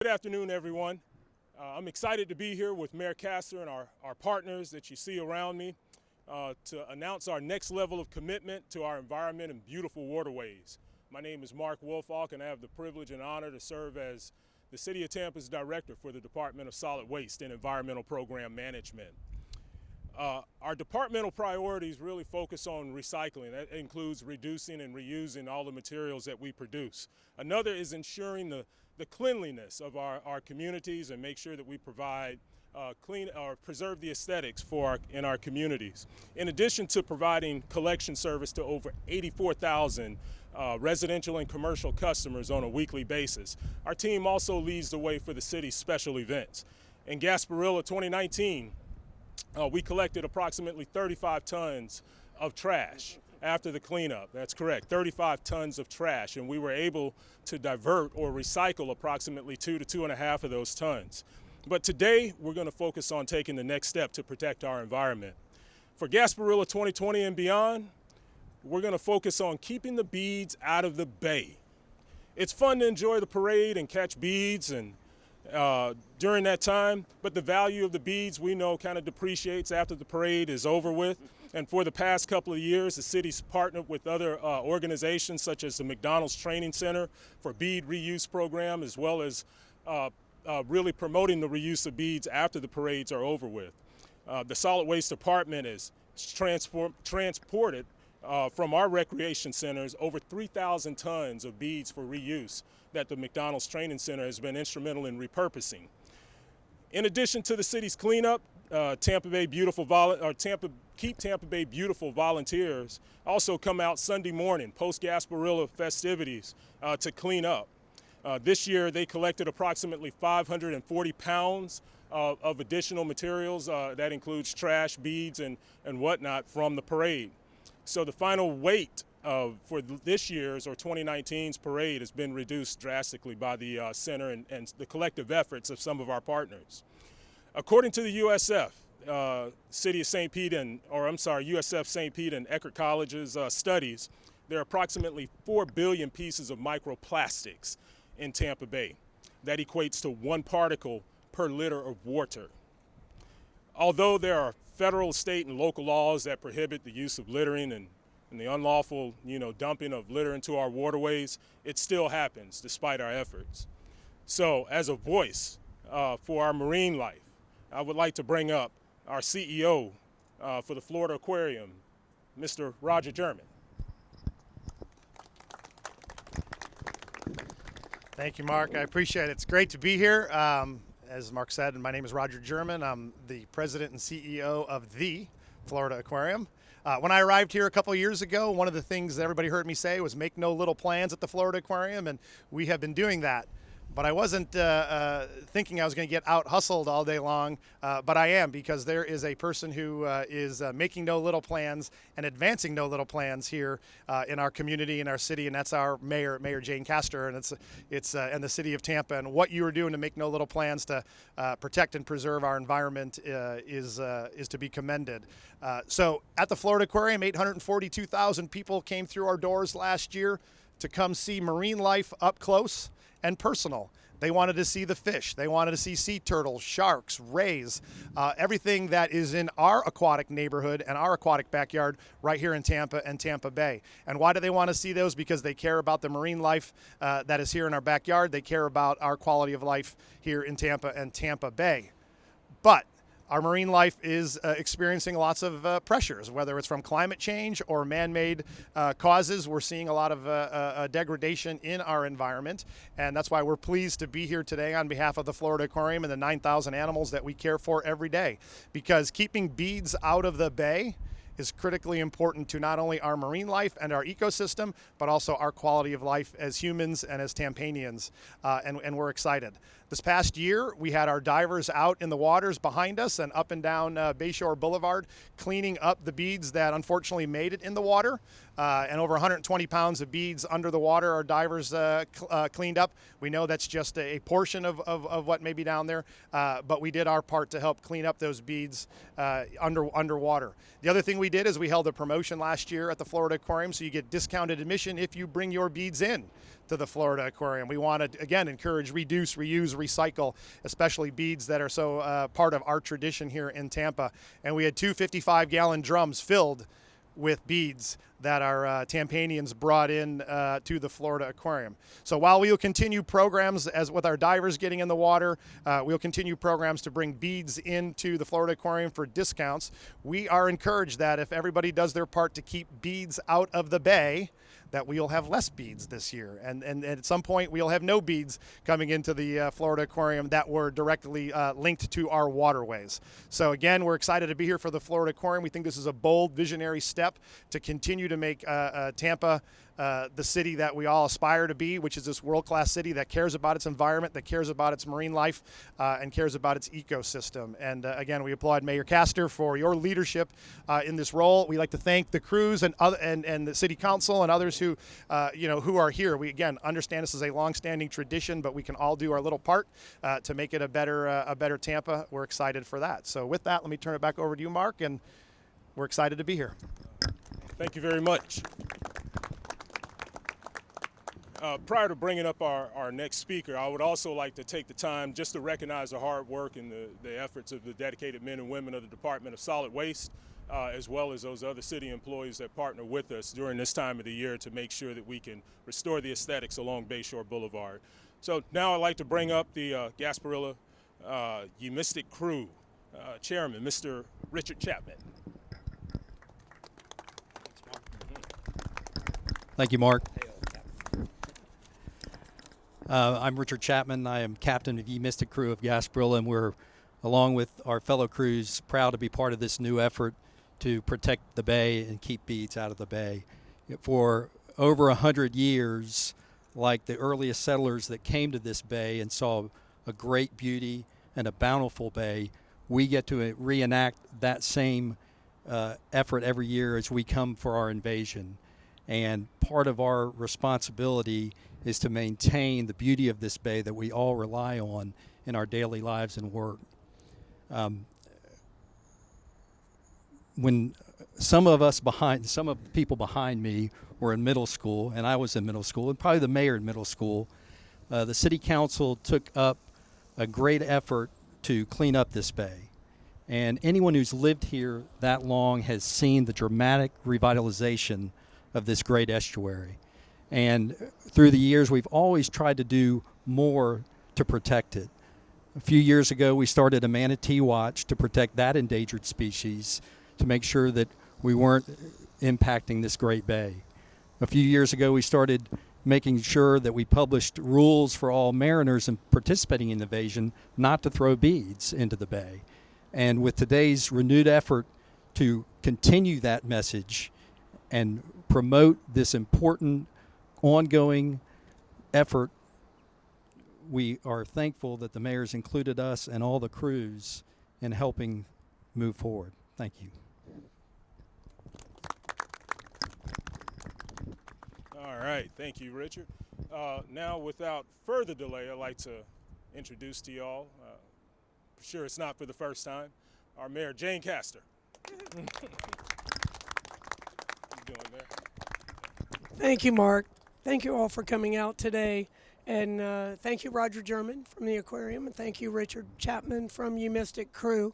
Good afternoon, everyone. I'm excited to be here with Mayor Castor and our partners that you see around me to announce our next level of commitment to our environment and beautiful waterways. My name is Mark Wolfalk, and I have the privilege and honor to serve as the City of Tampa's Director for the Department of Solid Waste and Environmental Program Management. Our departmental priorities really focus on recycling. That includes reducing and reusing all the materials that we produce. Another is ensuring the cleanliness of our communities and make sure that we provide clean or preserve the aesthetics in our communities. In addition to providing collection service to over 84,000 residential and commercial customers on a weekly basis, our team also leads the way for the city's special events. In Gasparilla 2019, we collected approximately 35 tons of trash after the cleanup. That's correct, 35 tons of trash, and we were able to divert or recycle approximately 2 to 2.5 of those tons. But today, we're going to focus on taking the next step to protect our environment. For Gasparilla 2020 and beyond, we're going to focus on keeping the beads out of the bay. It's fun to enjoy the parade and catch beads and during that time, but the value of the beads we know kind of depreciates after the parade is over with. And for the past couple of years, the city's partnered with other organizations such as the McDonald's Training Center for Bead Reuse Program, as well as really promoting the reuse of beads after the parades are over with. The Solid Waste Department is transported from our recreation centers over 3,000 tons of beads for reuse that the McDonald's Training Center has been instrumental in repurposing. In addition to the city's cleanup, Keep Tampa Bay Beautiful volunteers also come out Sunday morning, post-Gasparilla festivities, to clean up. This year, they collected approximately 540 pounds of additional materials. That includes trash, beads, and whatnot from the parade. So the final weight for this year's or 2019's parade has been reduced drastically by the center and the collective efforts of some of our partners. According to the USF, City of St. Pete USF St. Pete and Eckerd College's studies, there are approximately 4 billion pieces of microplastics in Tampa Bay. That equates to 1 particle per liter of water. Although there are federal, state, and local laws that prohibit the use of littering and the unlawful, dumping of litter into our waterways, it still happens despite our efforts. So, as a voice for our marine life, I would like to bring up our CEO for the Florida Aquarium, Mr. Roger German. Thank you, Mark. I appreciate it. It's great to be here. As Mark said, my name is Roger German. I'm the president and CEO of the Florida Aquarium. When I arrived here a couple of years ago, one of the things that everybody heard me say was make no little plans at the Florida Aquarium, and we have been doing that. But I wasn't thinking I was going to get out hustled all day long, but I am, because there is a person who is making no little plans and advancing no little plans here in our community, in our city, and that's our mayor, Mayor Jane Castor, and it's and the city of Tampa. And what you are doing to make no little plans to protect and preserve our environment is to be commended. So at the Florida Aquarium, 842,000 people came through our doors last year to come see marine life up close and personal. They wanted to see the fish. They wanted to see sea turtles, sharks, rays, everything that is in our aquatic neighborhood and our aquatic backyard right here in Tampa and Tampa Bay. And why do they want to see those? Because they care about the marine life that is here in our backyard. They care about our quality of life here in Tampa and Tampa Bay. But our marine life is experiencing lots of pressures, whether it's from climate change or man-made causes. We're seeing a lot of degradation in our environment, and that's why we're pleased to be here today on behalf of the Florida Aquarium and the 9,000 animals that we care for every day. Because keeping beads out of the bay is critically important to not only our marine life and our ecosystem, but also our quality of life as humans and as Tampanians, and we're excited. This past year, we had our divers out in the waters behind us and up and down Bayshore Boulevard, cleaning up the beads that unfortunately made it in the water. and over 120 pounds of beads under the water. Our divers cleaned up. We know that's just a portion of what may be down there, but we did our part to help clean up those beads underwater. The other thing we did is we held a promotion last year at the Florida Aquarium, so you get discounted admission if you bring your beads in to the Florida Aquarium. We want to, again, encourage reduce, reuse, recycle, especially beads that are so part of our tradition here in Tampa. And we had two 55-gallon drums filled with beads that our Tampanians brought in to the Florida Aquarium. So while we will continue programs as with our divers getting in the water, we'll continue programs to bring beads into the Florida Aquarium for discounts. We are encouraged that if everybody does their part to keep beads out of the bay, that we'll have less beads this year. And at some point, we'll have no beads coming into the Florida Aquarium that were directly linked to our waterways. So again, we're excited to be here for the Florida Aquarium. We think this is a bold, visionary step to continue to make Tampa the city that we all aspire to be, which is this world-class city that cares about its environment, that cares about its marine life, and cares about its ecosystem. And again, we applaud Mayor Castor for your leadership in this role. We like to thank the crews and the city council and others who who are here. We again understand this is a long-standing tradition, but we can all do our little part to make it a better Tampa. We're excited for that. So with that, let me turn it back over to you, Mark, and we're excited to be here. Thank you very much. Prior to bringing up our next speaker, I would also like to take the time just to recognize the hard work and the efforts of the dedicated men and women of the Department of Solid Waste, as well as those other city employees that partner with us during this time of the year to make sure that we can restore the aesthetics along Bayshore Boulevard. So now I'd like to bring up the Gasparilla Eumystic Crew Chairman, Mr. Richard Chapman. Thank you, Mark. I'm Richard Chapman. I am captain of the Eumystic Crew of Gasparilla, and we're, along with our fellow crews, proud to be part of this new effort to protect the bay and keep beads out of the bay. For over 100 years, like the earliest settlers that came to this bay and saw a great beauty and a bountiful bay, we get to reenact that same effort every year as we come for our invasion. And part of our responsibility is to maintain the beauty of this bay that we all rely on in our daily lives and work. When some of the people behind me were in middle school, and I was in middle school, and probably the mayor in middle school, the city council took up a great effort to clean up this bay. And anyone who's lived here that long has seen the dramatic revitalization of this great estuary. And through the years, we've always tried to do more to protect it. A few years ago, we started a manatee watch to protect that endangered species, to make sure that we weren't impacting this great bay. A few years ago, we started making sure that we published rules for all mariners participating in the invasion not to throw beads into the bay. And with today's renewed effort to continue that message and promote this important ongoing effort, we are thankful that the mayor's included us and all the crews in helping move forward. Thank you. All right, thank you, Richard. Now, without further delay, I'd like to introduce to y'all, for sure it's not for the first time, our Mayor, Jane Castor. How you doing there? Thank you, Mark. Thank you all for coming out today. And thank you, Roger German from the aquarium, and thank you, Richard Chapman from Eumystic Crew.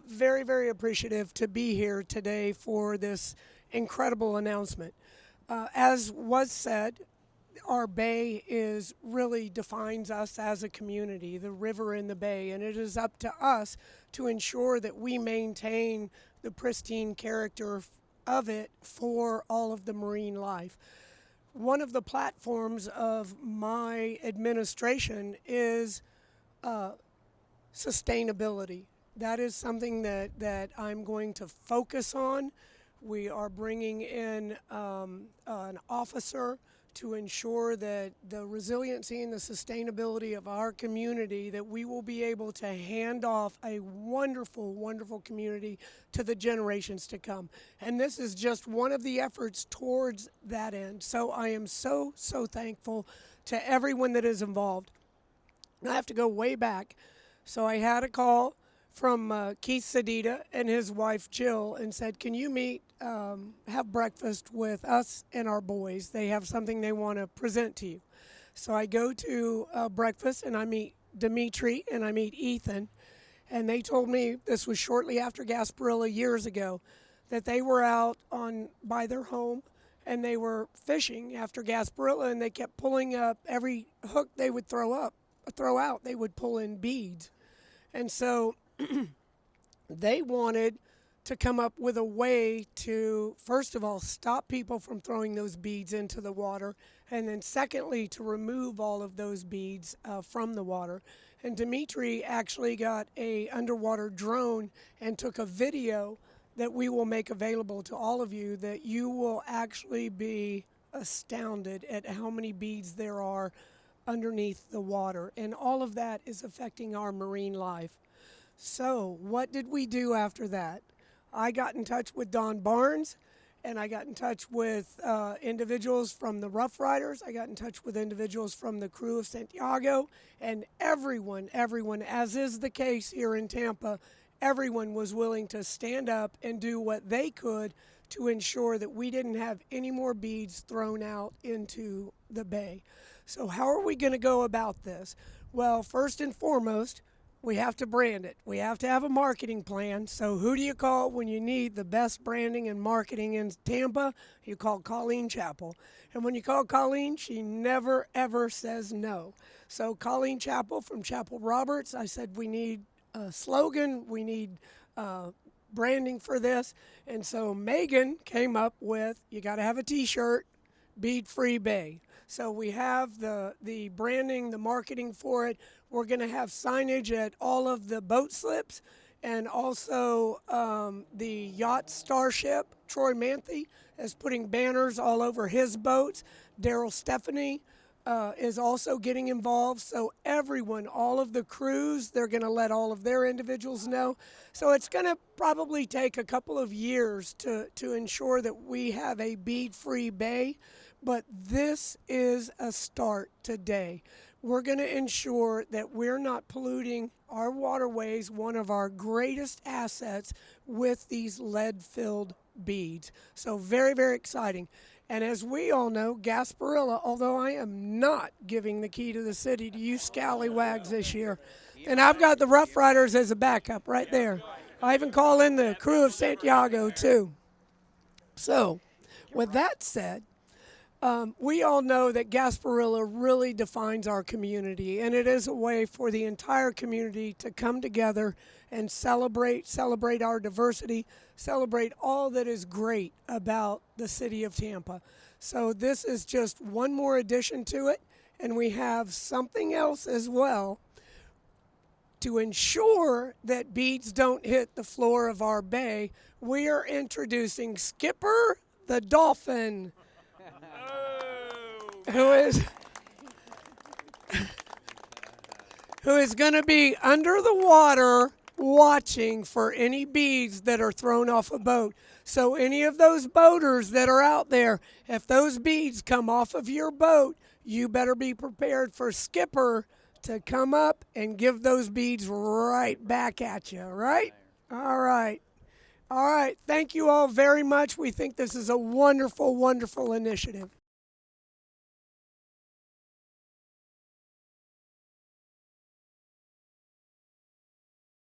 Very, very appreciative to be here today for this incredible announcement. As was said, our bay really defines us as a community, the river in the bay, and it is up to us to ensure that we maintain the pristine character of it for all of the marine life. One of the platforms of my administration is sustainability. That is something that I'm going to focus on. We are bringing in an officer to ensure that the resiliency and the sustainability of our community, that we will be able to hand off a wonderful, wonderful community to the generations to come. And this is just one of the efforts towards that end. So I am so, so thankful to everyone that is involved. I have to go way back. So I had a call from Keith Sedita and his wife Jill and said, can you meet, have breakfast with us and our boys? They have something they want to present to you. So I go to breakfast and I meet Dimitri and I meet Ethan. And they told me, this was shortly after Gasparilla years ago, that they were out by their home and they were fishing after Gasparilla, and they kept pulling up every hook they would throw out, they would pull in beads. And so they wanted to come up with a way to, first of all, stop people from throwing those beads into the water, and then secondly, to remove all of those beads from the water. And Dimitri actually got a underwater drone and took a video that we will make available to all of you, that you will actually be astounded at how many beads there are underneath the water. And all of that is affecting our marine life. So what did we do after that? I got in touch with Don Barnes, and I got in touch with individuals from the Rough Riders. I got in touch with individuals from the crew of Santiago, and everyone, as is the case here in Tampa, everyone was willing to stand up and do what they could to ensure that we didn't have any more beads thrown out into the bay. So how are we going to go about this? Well, first and foremost, we have to brand it. We have to have a marketing plan. So who do you call when you need the best branding and marketing in Tampa? You call Colleen Chappell. And when you call Colleen, she never, ever says no. So Colleen Chappell from Chappell Roberts, I said we need a slogan, we need branding for this. And so Megan came up with, you got to have a t-shirt, Bead Free Bay. So we have the branding, the marketing for it. We're going to have signage at all of the boat slips, and also the yacht Starship. Troy Manthe is putting banners all over his boats. Daryl Stephanie is also getting involved. So everyone, all of the crews, they're going to let all of their individuals know. So it's going to probably take a couple of years to ensure that we have a bead-free bay. But this is a start today. We're going to ensure that we're not polluting our waterways, one of our greatest assets, with these lead-filled beads. So very, very exciting. And as we all know, Gasparilla, although I am not giving the key to the city to you scallywags this year, and I've got the Rough Riders as a backup right there. I even call in the crew of Santiago too. So with that said, we all know that Gasparilla really defines our community, and it is a way for the entire community to come together and celebrate our diversity, celebrate all that is great about the city of Tampa. So this is just one more addition to it, and we have something else as well to ensure that beads don't hit the floor of our bay. We are introducing Skipper the Dolphin, who is going to be under the water watching for any beads that are thrown off a boat. So any of those boaters that are out there, if those beads come off of your boat, you better be prepared for Skipper to come up and give those beads right back at you, right? All right. All right. Thank you all very much. We think this is a wonderful, wonderful initiative.